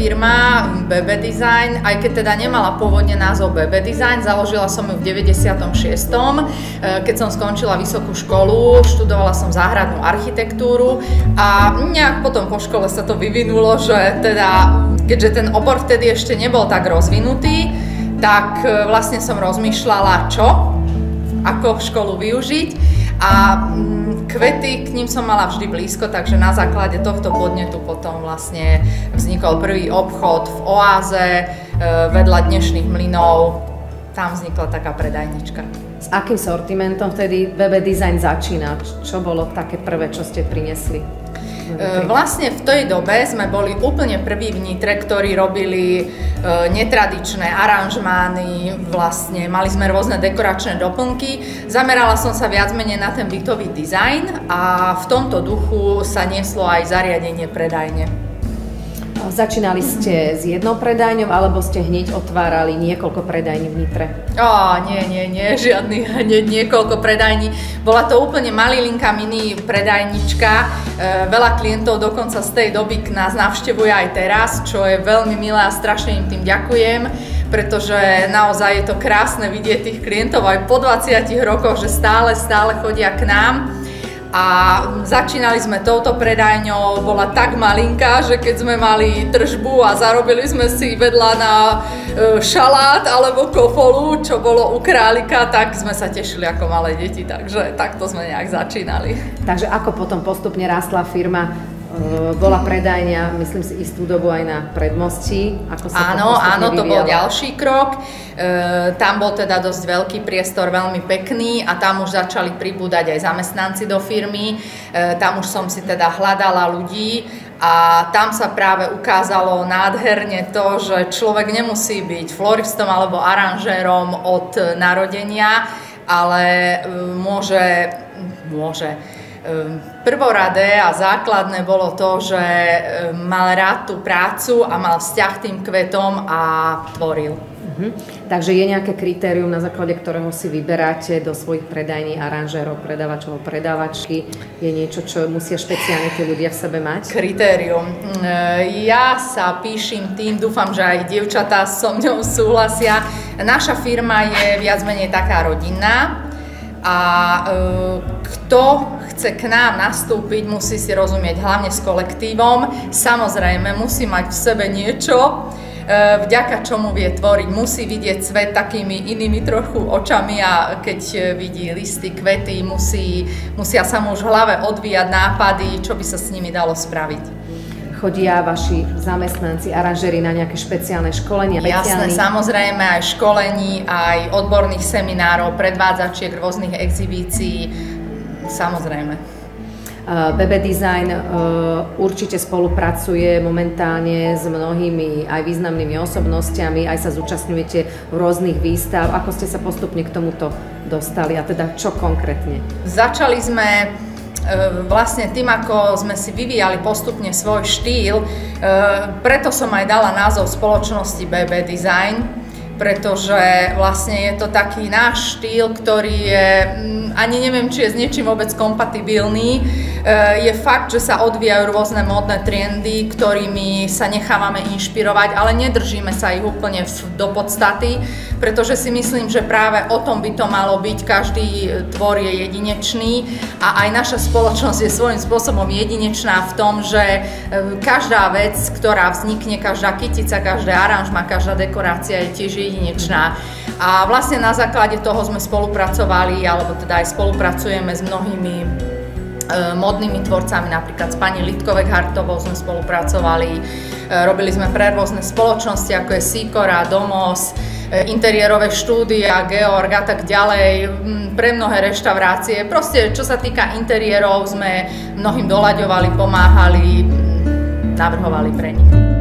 firma BB Design, aj keď teda nemala pôvodne názov BB Design, založila som ju v 96. Keď som skončila vysokú školu, študovala som záhradnú architektúru a nejak potom po škole sa to vyvinulo, že teda, keďže ten obor vtedy ešte nebol tak rozvinutý, tak vlastne som rozmýšľala, ako školu využiť. A kvety, k ním som mala vždy blízko, takže na základe tohto podnetu potom vlastne vznikol prvý obchod v Oáze vedľa dnešných mlynov. Tam vznikla taká predajnička. S akým sortimentom vtedy BB Design začína? Čo bolo také prvé, čo ste priniesli? Vlastne v tej dobe sme boli úplne prví v Nitre, ktorí robili netradičné aranžmány, vlastne mali sme rôzne dekoračné doplnky. Zamerala som sa viac menej na ten bytový dizajn a v tomto duchu sa nieslo aj zariadenie predajne. Začínali ste s jednou predajňou, alebo ste hneď otvárali niekoľko predajní v Nitre? Nie, žiadnych hneď niekoľko predajní. Bola to úplne malilinká mini predajnička. Veľa klientov dokonca z tej doby nás navštevuje aj teraz, čo je veľmi milé a strašne im tým ďakujem, pretože naozaj je to krásne vidieť tých klientov aj po 20 rokoch, že stále chodia k nám. A začínali sme touto predajňou, bola tak malinká, že keď sme mali tržbu a zarobili sme si vedľa na šalát alebo kofolu, čo bolo u králika, tak sme sa tešili ako malé deti, takže takto sme nejak začínali. Takže ako potom postupne rástla firma? Bola predajňa, myslím si, istú dobu aj na Predmostí. Áno, to bol ďalší krok. Tam bol teda dosť veľký priestor, veľmi pekný a tam už začali pribúdať aj zamestnanci do firmy. Tam už som si teda hľadala ľudí a tam sa práve ukázalo nádherne to, že človek nemusí byť floristom alebo aranžérom od narodenia, ale môže. Prvoradé a základné bolo to, že mal rád tú prácu a mal vzťah tým kvetom a tvoril. Takže je nejaké kritérium, na základe ktorého si vyberáte do svojich predajní aranžérov, predávačov, predávačky? Je niečo, čo musia špeciálne tí ľudia v sebe mať? Kritérium. Ja sa píšim tým, dúfam, že aj dievčatá so mňou súhlasia. Naša firma je viac menej taká rodinná a kto chce k nám nastúpiť, musí si rozumieť hlavne s kolektívom. Samozrejme, musí mať v sebe niečo, vďaka čomu vie tvoriť. Musí vidieť svet takými inými trochu očami a keď vidí listy, kvety, musia sa mu už v hlave odvíjať nápady, čo by sa s nimi dalo spraviť. Chodia vaši zamestnanci, aranžéri na nejaké špeciálne školenia? Jasné, samozrejme, aj školení, aj odborných seminárov, predvádzačiek, rôznych exhibícií, samozrejme. BB Design určite spolupracuje momentálne s mnohými aj významnými osobnostiami, aj sa zúčastňujete v rôznych výstav. Ako ste sa postupne k tomuto dostali a teda čo konkrétne? Začali sme vlastne tým, ako sme si vyvíjali postupne svoj štýl, preto som aj dala názov spoločnosti BB Design, pretože vlastne je to taký náš štýl, ktorý je, ani neviem, či je s niečím vôbec kompatibilný. Je fakt, že sa odvíjajú rôzne módne trendy, ktorými sa nechávame inšpirovať, ale nedržíme sa ich úplne do podstaty, pretože si myslím, že práve o tom by to malo byť. Každý tvor je jedinečný a aj naša spoločnosť je svojím spôsobom jedinečná v tom, že každá vec, ktorá vznikne, každá kytica, každé aranžma, každá dekorácia je tiež jedinečná. A vlastne na základe toho sme spolupracovali, alebo teda aj spolupracujeme s mnohými modnými tvorcami, napríklad s pani Litkovek-Hartovou sme spolupracovali, robili sme pre rôzne spoločnosti, ako je Sikora, Domos, interiérové štúdia, Georg a tak ďalej, pre mnohé reštaurácie. Proste, čo sa týka interiérov, sme mnohým doľaďovali, pomáhali, navrhovali pre nich.